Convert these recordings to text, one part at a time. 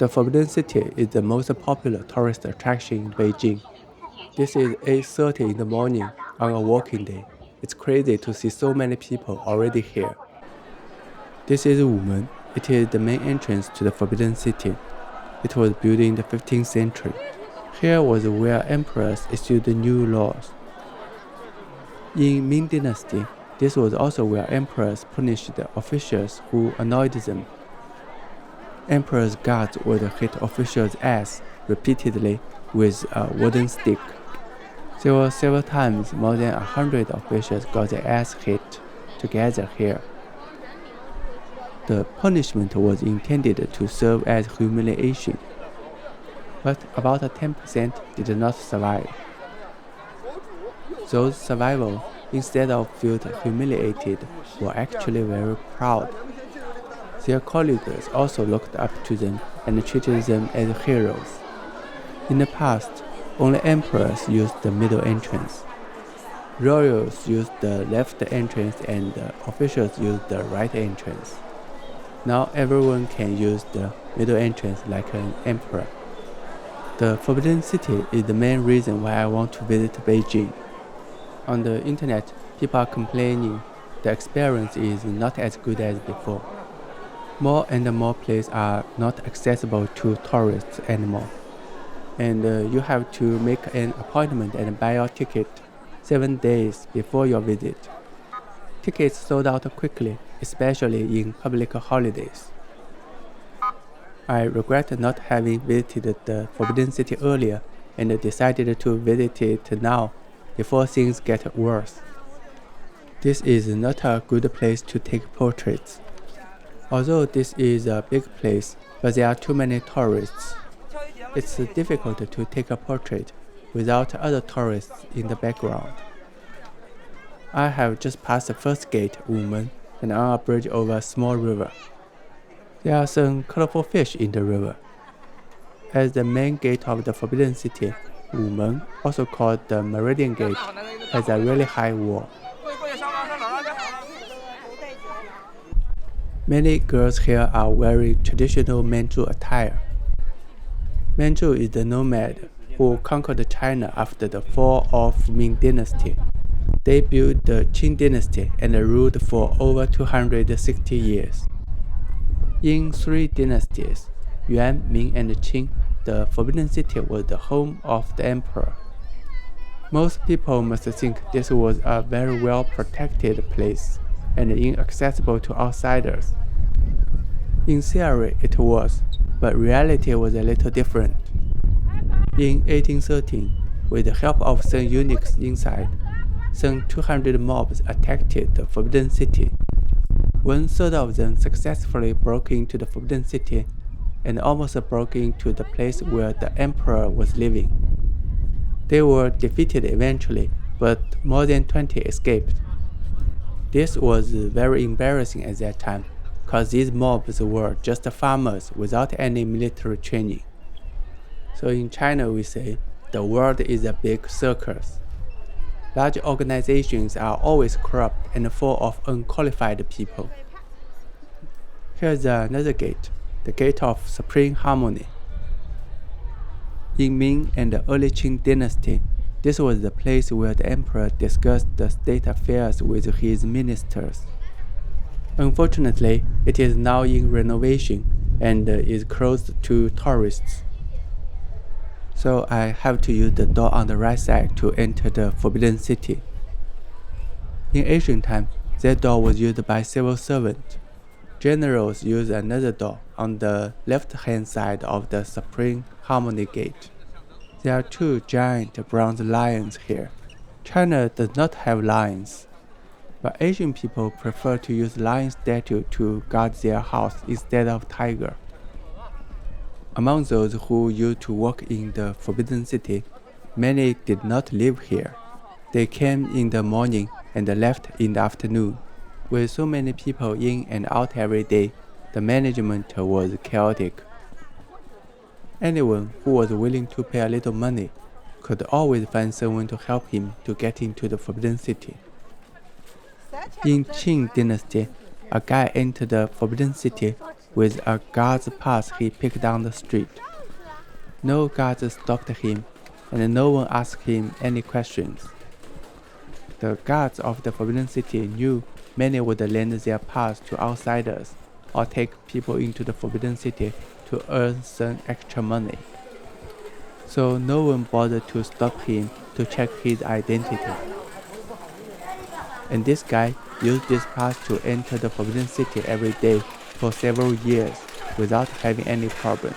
The Forbidden City is the most popular tourist attraction in Beijing. This is 8:30 in the morning on a working day. It's crazy to see so many people already here. This is Wumen. It is the main entrance to the Forbidden City. It was built in the 15th century. Here was where emperors issued new laws. In Ming Dynasty, this was also where emperors punished officials who annoyed them. Emperor's guards would hit officials' ass repeatedly with a wooden stick. There were several times more than 100 officials got their ass hit together here. The punishment was intended to serve as humiliation, but about 10% did not survive. Those survivors, instead of feeling humiliated, were actually very proud. Their colleagues also looked up to them and treated them as heroes. In the past, only emperors used the middle entrance. Royals used the left entrance and officials used the right entrance. Now everyone can use the middle entrance like an emperor. The Forbidden City is the main reason why I want to visit Beijing. On the internet, people are complaining the experience is not as good as before. More and more places are not accessible to tourists anymore. And you have to make an appointment and buy your ticket 7 days before your visit. Tickets sold out quickly, especially in public holidays. I regret not having visited the Forbidden City earlier and decided to visit it now before things get worse. This is not a good place to take portraits. Although this is a big place, but there are too many tourists. It's difficult to take a portrait without other tourists in the background. I have just passed the first gate, Wumen, and on a bridge over a small river. There are some colorful fish in the river. As the main gate of the Forbidden City, Wumen, also called the Meridian Gate, has a really high wall. Many girls here are wearing traditional Manchu attire. Manchu is the nomad who conquered China after the fall of Ming Dynasty. They built the Qing Dynasty and ruled for over 260 years. In 3 dynasties, Yuan, Ming, and Qing, the Forbidden City was the home of the emperor. Most people must think this was a very well-protected place and inaccessible to outsiders. In theory, it was, but reality was a little different. In 1813, with the help of some eunuchs inside, some 200 mobs attacked the Forbidden City. 1/3 of them successfully broke into the Forbidden City and almost broke into the place where the emperor was living. They were defeated eventually, but more than 20 escaped. This was very embarrassing at that time, because these mobs were just farmers without any military training. So in China we say, the world is a big circus. Large organizations are always corrupt and full of unqualified people. Here's another gate, the Gate of Supreme Harmony. In Ming and the early Qing Dynasty, this was the place where the emperor discussed the state affairs with his ministers. Unfortunately, it is now in renovation and is closed to tourists. So I have to use the door on the right side to enter the Forbidden City. In ancient times, that door was used by civil servants. Generals used another door on the left-hand side of the Supreme Harmony Gate. There are 2 giant bronze lions here. China does not have lions, but Asian people prefer to use lion statue to guard their house instead of tiger. Among those who used to work in the Forbidden City, many did not live here. They came in the morning and left in the afternoon. With so many people in and out every day, the management was chaotic. Anyone who was willing to pay a little money could always find someone to help him to get into the Forbidden City. In Qing Dynasty, a guy entered the Forbidden City with a guard's pass he picked down the street. No guards stopped him, and no one asked him any questions. The guards of the Forbidden City knew many would lend their pass to outsiders or take people into the Forbidden City to earn some extra money. So no one bothered to stop him to check his identity. And this guy used this pass to enter the Forbidden City every day for several years without having any problem.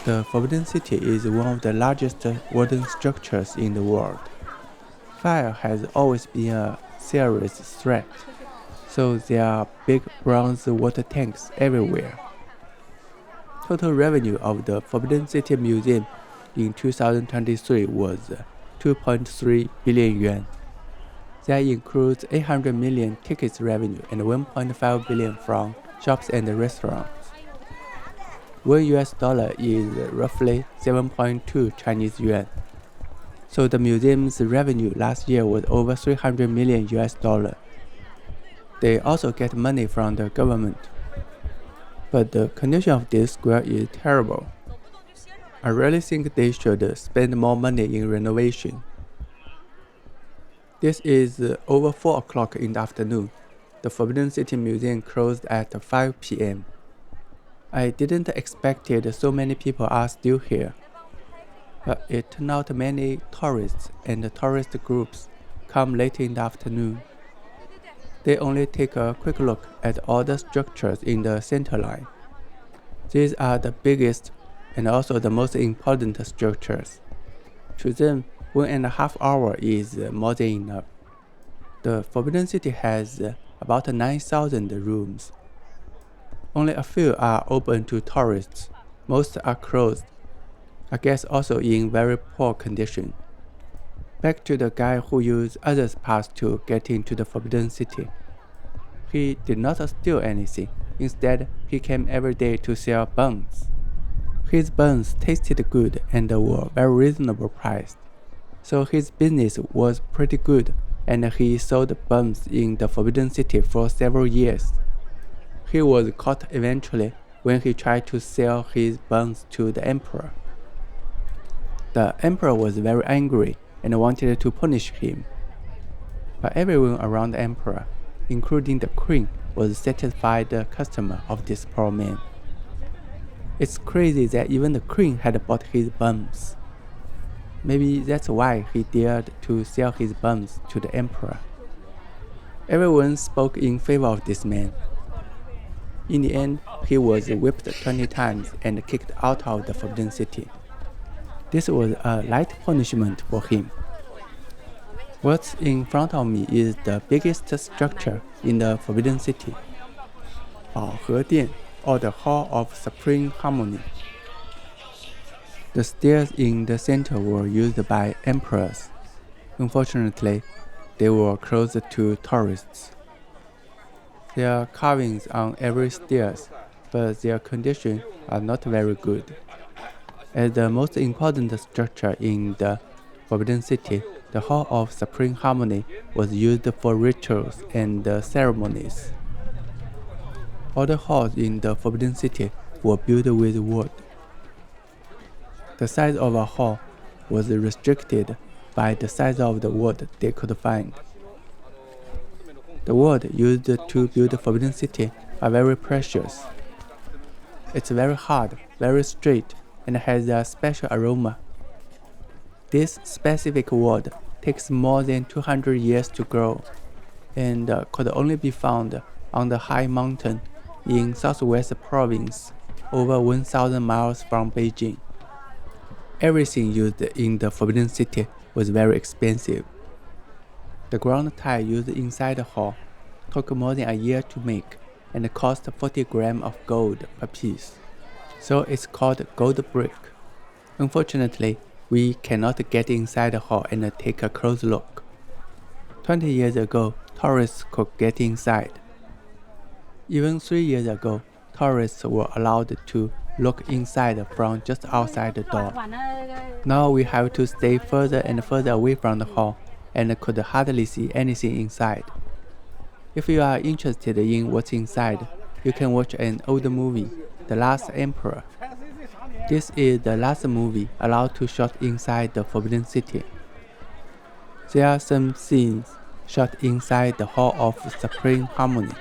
The Forbidden City is one of the largest wooden structures in the world. Fire has always been a serious threat, so there are big bronze water tanks everywhere. Total revenue of the Forbidden City Museum in 2023 was 2.3 billion yuan. That includes 800 million tickets revenue and 1.5 billion from shops and restaurants. $1 is roughly 7.2 Chinese yuan. So the museum's revenue last year was over 300 million US dollar. They also get money from the government. But the condition of this square is terrible. I really think they should spend more money in renovation. This is over 4 o'clock in the afternoon. The Forbidden City Museum closed at 5 p.m. I didn't expect so many people are still here. But it turned out many tourists and tourist groups come late in the afternoon. They only take a quick look at all the structures in the center line. These are the biggest and also the most important structures. To them, 1.5 hours is more than enough. The Forbidden City has about 9,000 rooms. Only a few are open to tourists. Most are closed. I guess also in very poor condition. Back to the guy who used others' pass to get into the Forbidden City. He did not steal anything. Instead, he came every day to sell buns. His buns tasted good and were very reasonable priced. So his business was pretty good, and he sold buns in the Forbidden City for several years. He was caught eventually when he tried to sell his buns to the emperor. The emperor was very angry and wanted to punish him. But everyone around the emperor, including the queen, was satisfied customer of this poor man. It's crazy that even the queen had bought his buns. Maybe that's why he dared to sell his buns to the emperor. Everyone spoke in favor of this man. In the end, he was whipped 20 times and kicked out of the Forbidden City. This was a light punishment for him. What's in front of me is the biggest structure in the Forbidden City, 保和殿, or the Hall of Supreme Harmony. The stairs in the center were used by emperors. Unfortunately, they were closed to tourists. There are carvings on every stairs, but their condition are not very good. As the most important structure in the Forbidden City, the Hall of Supreme Harmony was used for rituals and ceremonies. All the halls in the Forbidden City were built with wood. The size of a hall was restricted by the size of the wood they could find. The wood used to build the Forbidden City are very precious. It's very hard, very straight, and has a special aroma. This specific wood takes more than 200 years to grow, and could only be found on the high mountain in southwest province, over 1,000 miles from Beijing. Everything used in the Forbidden City was very expensive. The ground tile used inside the hall took more than a year to make and cost 40 grams of gold per piece. So it's called gold brick. Unfortunately, we cannot get inside the hall and take a close look. 20 years ago, tourists could get inside. Even 3 years ago, tourists were allowed to look inside from just outside the door. Now we have to stay further and further away from the hall and could hardly see anything inside. If you are interested in what's inside, you can watch an old movie, The Last Emperor. This is the last movie allowed to shot inside the Forbidden City. There are some scenes shot inside the Hall of Supreme Harmony.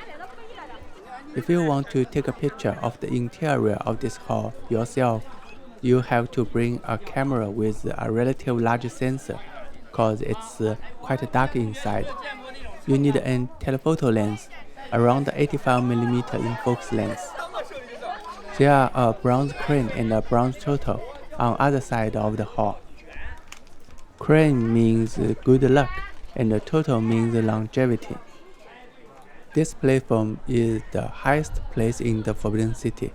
If you want to take a picture of the interior of this hall yourself, you have to bring a camera with a relatively large sensor, cause it's quite dark inside. You need a telephoto lens, around 85mm in focus length. There are a bronze crane and a bronze turtle on either side of the hall. Crane means good luck, and the turtle means longevity. This platform is the highest place in the Forbidden City.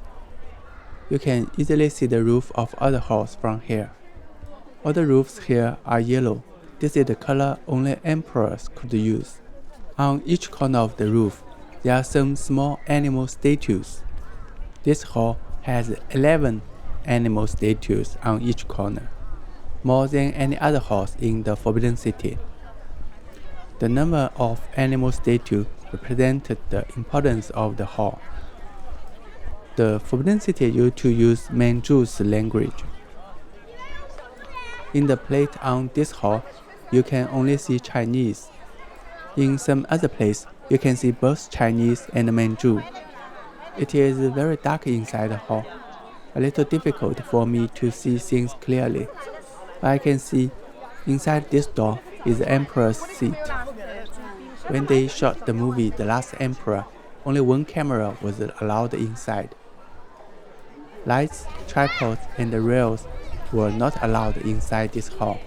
You can easily see the roof of other halls from here. All the roofs here are yellow. This is the color only emperors could use. On each corner of the roof, there are some small animal statues. This hall has 11 animal statues on each corner, more than any other halls in the Forbidden City. The number of animal statues represented the importance of the hall. The Forbidden City used to use Manchu's language. In the plate on this hall, you can only see Chinese. In some other place, you can see both Chinese and Manchu. It is very dark inside the hall, a little difficult for me to see things clearly. But I can see inside this door is the Emperor's seat. When they shot the movie The Last Emperor, only one camera was allowed inside. Lights, tripods, and rails were not allowed inside this hall.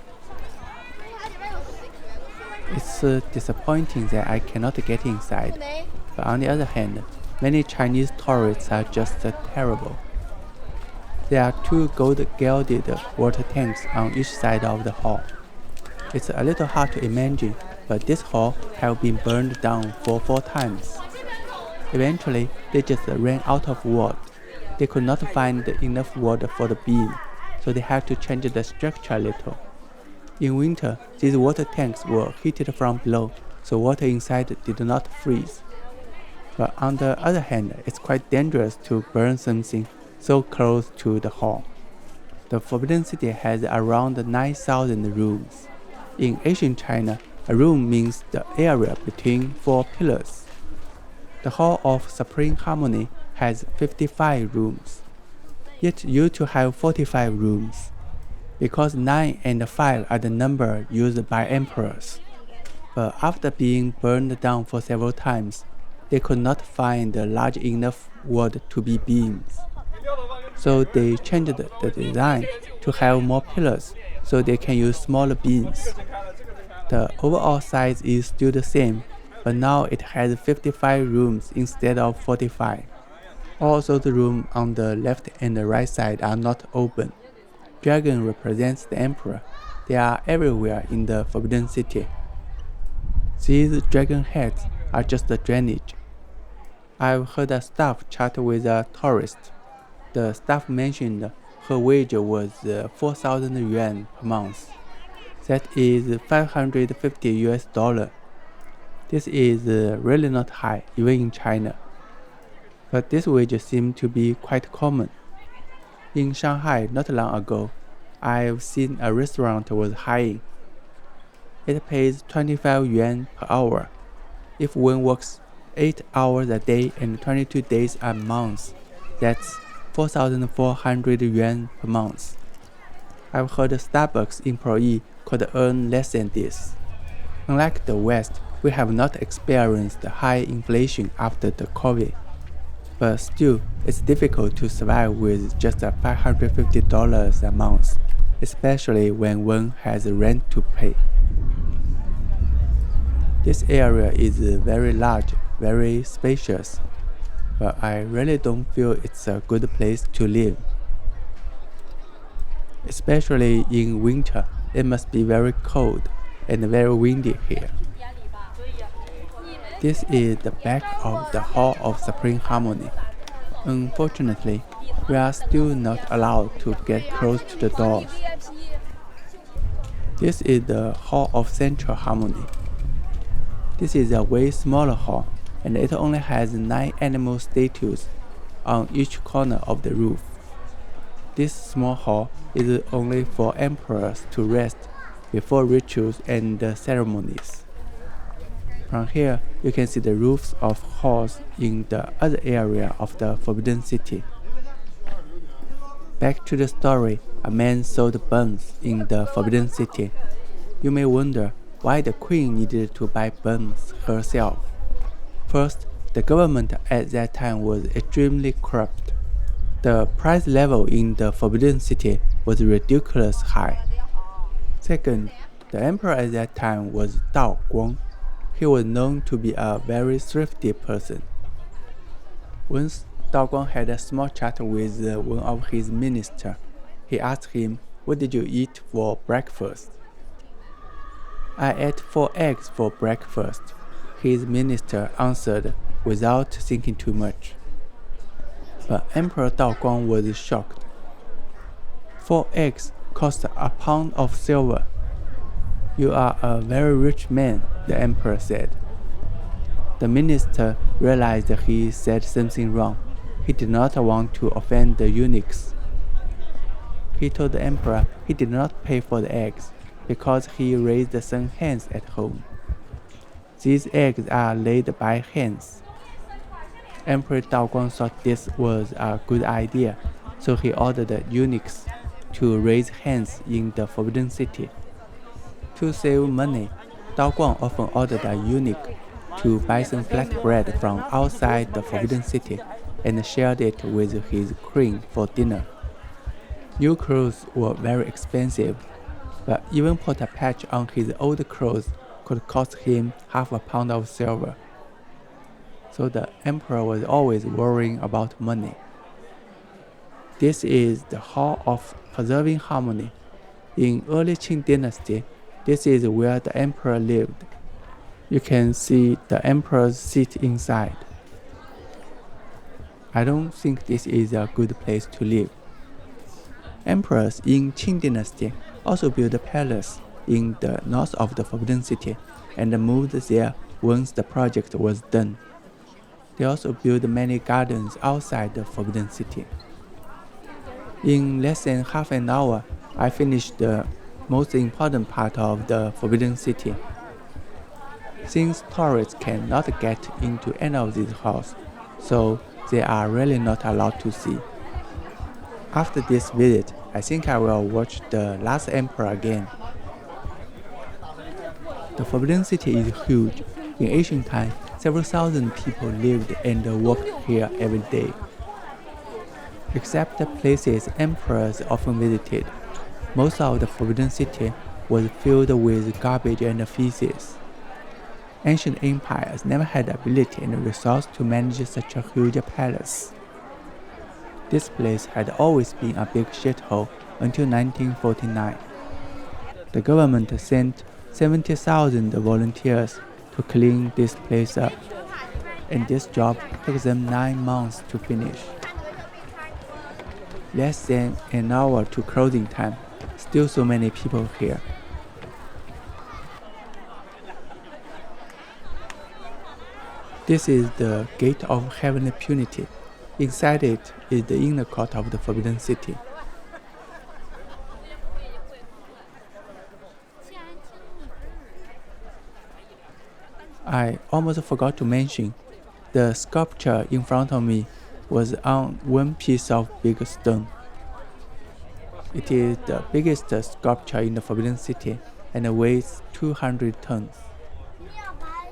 It's disappointing that I cannot get inside, but on the other hand, many Chinese tourists are just terrible. There are 2 gold-gilded water tanks on each side of the hall. It's a little hard to imagine, but this hall has been burned down for 4 times. Eventually, they just ran out of wood. They could not find enough wood for the beam, so they had to change the structure a little. In winter, these water tanks were heated from below, so water inside did not freeze. But on the other hand, it's quite dangerous to burn something so close to the hall. The Forbidden City has around 9,000 rooms. In ancient China, a room means the area between 4 pillars. The Hall of Supreme Harmony has 55 rooms. It used to have 45 rooms, because 9 and 5 are the number used by emperors. But after being burned down for several times, they could not find large enough wood to be beams. So they changed the design to have more pillars so they can use smaller beams. The overall size is still the same, but now it has 55 rooms instead of 45. Also, the rooms on the left and the right side are not open. Dragon represents the emperor. They are everywhere in the Forbidden City. These dragon heads are just the drainage. I've heard a staff chat with a tourist. The staff mentioned her wage was 4,000 yuan per month. That is $550. This is really not high, even in China. But this wage seems to be quite common. In Shanghai, not long ago, I've seen a restaurant was hiring. It pays 25 yuan per hour. If one works 8 hours a day and 22 days a month, that's 4,400 yuan per month. I've heard a Starbucks employee could earn less than this. Unlike the West, we have not experienced high inflation after the COVID. But still, it's difficult to survive with just $550 a month, especially when one has rent to pay. This area is very large, very spacious, but I really don't feel it's a good place to live. Especially in winter, it must be very cold and very windy here. This is the back of the Hall of Supreme Harmony. Unfortunately, we are still not allowed to get close to the doors. This is the Hall of Central Harmony. This is a way smaller hall, and it only has 9 animal statues on each corner of the roof. This small hall is only for emperors to rest before rituals and ceremonies. From here, you can see the roofs of halls in the other area of the Forbidden City. Back to the story, a man sold buns in the Forbidden City. You may wonder why the queen needed to buy buns herself. First, the government at that time was extremely corrupt. The price level in the Forbidden City was ridiculously high. Second, the emperor at that time was Dao Guang. He was known to be a very thrifty person. Once Dao Guang had a small chat with one of his ministers. He asked him, "What did you eat for breakfast?" "I ate 4 eggs for breakfast," his minister answered without thinking too much. But Emperor Dao Guang was shocked. "4 eggs cost a pound of silver." "You are a very rich man," the emperor said. The minister realized that he said something wrong. He did not want to offend the eunuchs. He told the emperor he did not pay for the eggs because he raised some hens at home. "These eggs are laid by hens." Emperor Dao Guang thought this was a good idea, so he ordered the eunuchs to raise hens in the Forbidden City. To save money, Dao Guang often ordered a eunuch to buy some flatbread from outside the Forbidden City and shared it with his queen for dinner. New clothes were very expensive, but even put a patch on his old clothes could cost him half a pound of silver. So the emperor was always worrying about money. This is the Hall of Preserving Harmony. In early Qing Dynasty, this is where the emperor lived. You can see the emperor's seat inside. I don't think this is a good place to live. Emperors in Qing Dynasty also built a palace in the north of the Forbidden City and moved there once the project was done. They also built many gardens outside the Forbidden City. In less than half an hour, I finished the most important part of the Forbidden City. Since tourists cannot get into any of these halls, so they are really not allowed to see. After this visit, I think I will watch The Last Emperor again. The Forbidden City is huge. In ancient times, several thousand people lived and worked here every day. Except the places emperors often visited, most of the Forbidden City was filled with garbage and feces. Ancient empires never had the ability and resource to manage such a huge palace. This place had always been a big shithole until 1949. The government sent 70,000 volunteers to clean this place up, and this job took them 9 months to finish. Less than an hour to closing time, still so many people here. This is the Gate of Heavenly Punity. Inside it is the inner court of the Forbidden City. I almost forgot to mention, the sculpture in front of me was on one piece of big stone. It is the biggest sculpture in the Forbidden City and weighs 200 tons.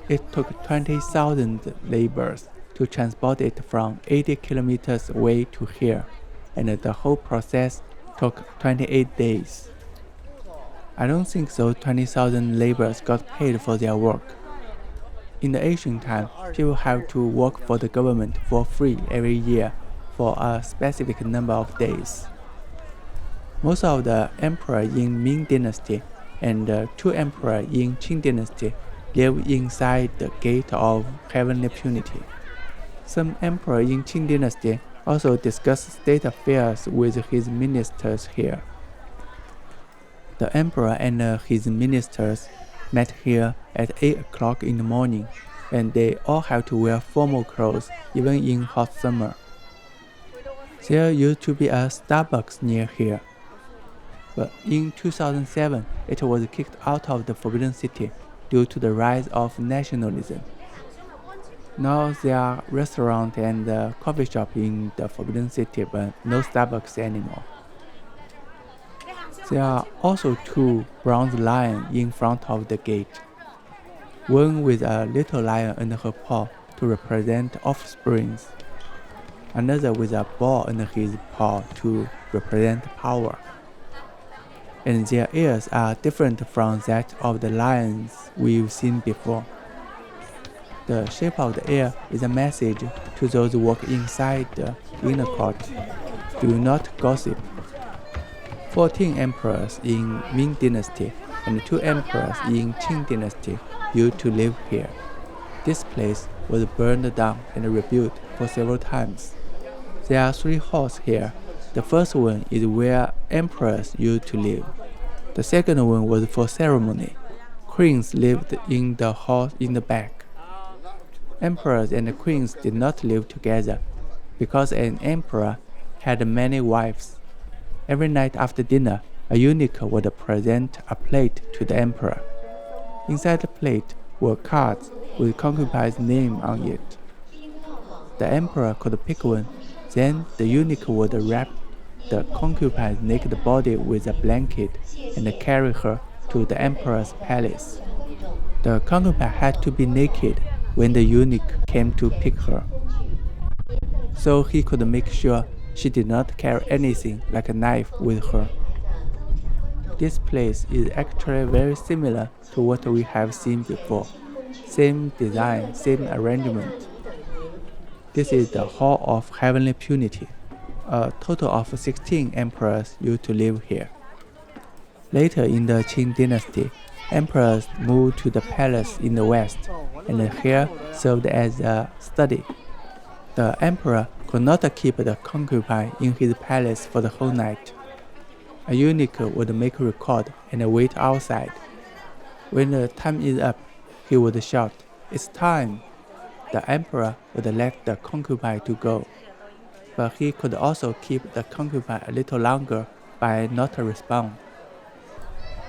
It took 20,000 laborers to transport it from 80 kilometers away to here, and the whole process took 28 days. I don't think those 20,000 laborers got paid for their work. In the ancient time, people have to work for the government for free every year for a specific number of days. Most of the emperors in Ming Dynasty and 2 emperors in Qing Dynasty live inside the Gate of Heavenly Punity. Some emperors in Qing Dynasty also discuss state affairs with his ministers here. The emperor and his ministers met here at 8 o'clock in the morning. and they all have to wear formal clothes even in hot summer. There used to be a Starbucks near here, but in 2007 it was kicked out of the Forbidden City due to the rise of nationalism. Now there are restaurants and coffee shops in the Forbidden City, but no Starbucks anymore. There are also two bronze lions in front of the gate, one with a little lion under her paw to represent offsprings, another with a ball under his paw to represent power. And their ears are different from that of the lions we've seen before. The shape of the ear is a message to those who walk inside the inner court. Do not gossip. 14 emperors in Ming Dynasty and 2 emperors in Qing Dynasty used to live here. This place was burned down and rebuilt for several times. There are 3 halls here. The first one is where emperors used to live. The second one was for ceremony. Queens lived in the hall in the back. Emperors and queens did not live together because an emperor had many wives. Every night after dinner, a eunuch would present a plate to the emperor. Inside the plate were cards with concubine's name on it. The emperor could pick one, then the eunuch would wrap the concubine's naked body with a blanket and carry her to the emperor's palace. The concubine had to be naked when the eunuch came to pick her, so he could make sure she did not carry anything like a knife with her. This place is actually very similar to what we have seen before. Same design, same arrangement. This is the Hall of Heavenly Punity. A total of 16 emperors used to live here. Later in the Qing dynasty, emperors moved to the palace in the west, and here served as a study. The emperor could not keep the concubine in his palace for the whole night. A eunuch would make a record and wait outside. When the time is up, he would shout, "It's time!" The emperor would let the concubine to go, but he could also keep the concubine a little longer by not responding.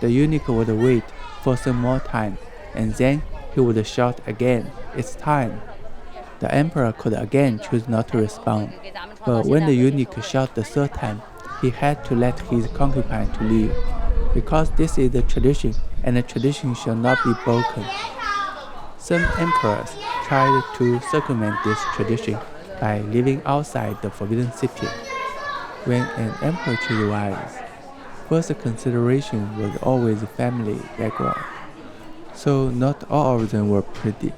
The eunuch would wait for some more time, and then he would shout again, "It's time!" The emperor could again choose not to respond, but when the eunuch shouted the third time, he had to let his concubine to leave, because this is the tradition, and the tradition shall not be broken. Some emperors tried to circumvent this tradition by living outside the Forbidden City. When an emperor chose wives, first consideration was always family background, so not all of them were pretty.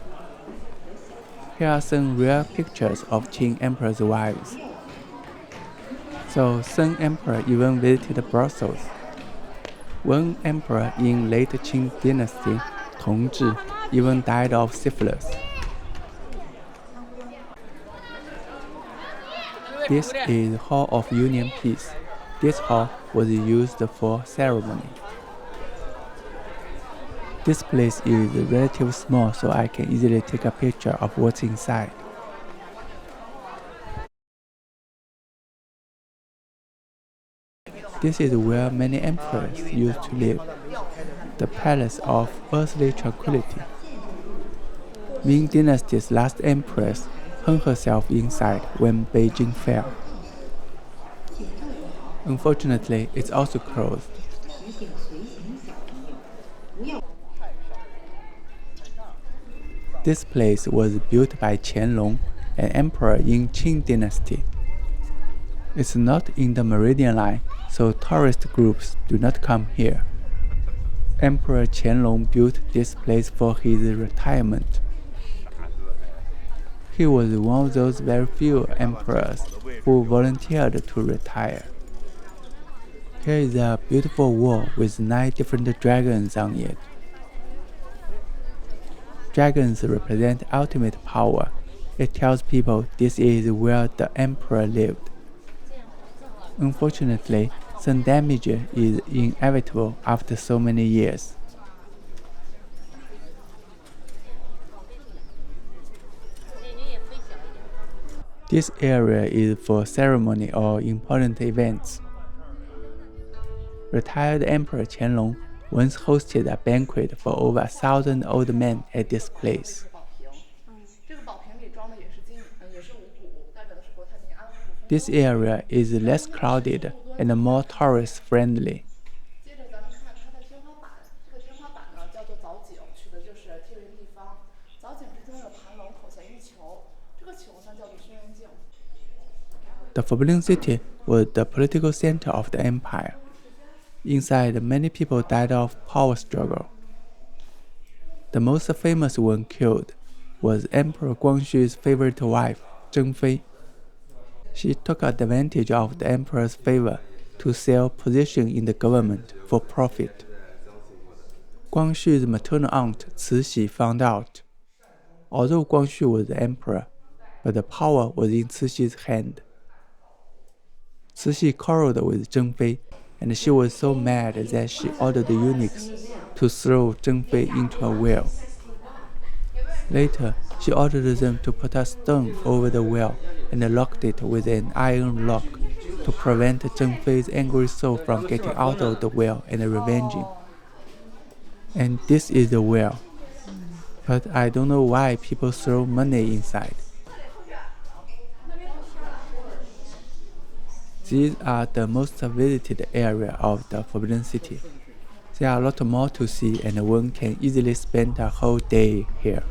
Here are some rare pictures of Qing emperor's wives. So Song Emperor even visited Brussels. One emperor in late Qing dynasty, Tongzhi, even died of syphilis. This is Hall of Union Peace. This hall was used for ceremony. This place is relatively small, so I can easily take a picture of what's inside. This is where many emperors used to live, the Palace of Earthly Tranquility. Ming Dynasty's last empress hung herself inside when Beijing fell. Unfortunately, it's also closed. This place was built by Qianlong, an emperor in Qing dynasty. It's not in the meridian line, so tourist groups do not come here. Emperor Qianlong built this place for his retirement. He was one of those very few emperors who volunteered to retire. Here is a beautiful wall with 9 different dragons on it. Dragons represent ultimate power. It tells people this is where the emperor lived. Unfortunately, some damage is inevitable after so many years. This area is for ceremony or important events. Retired Emperor Qianlong once hosted a banquet for over 1,000 old men at this place. This area is less crowded and more tourist friendly. The Forbidden City was the political center of the empire. Inside, many people died of power struggle. The most famous one killed was Emperor Guangxu's favorite wife, Zheng Fei. She took advantage of the emperor's favor to sell position in the government for profit. Guangxu's maternal aunt Cixi found out. Although Guangxu was the emperor, but the power was in Cixi's hand. Cixi quarreled with Zheng Fei, and she was so mad that she ordered the eunuchs to throw Zheng Fei into a well. Later, she ordered them to put a stone over the well and locked it with an iron lock to prevent Zheng Fei's angry soul from getting out of the well and revenging. And this is the well. But I don't know why people throw money inside. These are the most visited area of the Forbidden City. There are a lot more to see and one can easily spend a whole day here.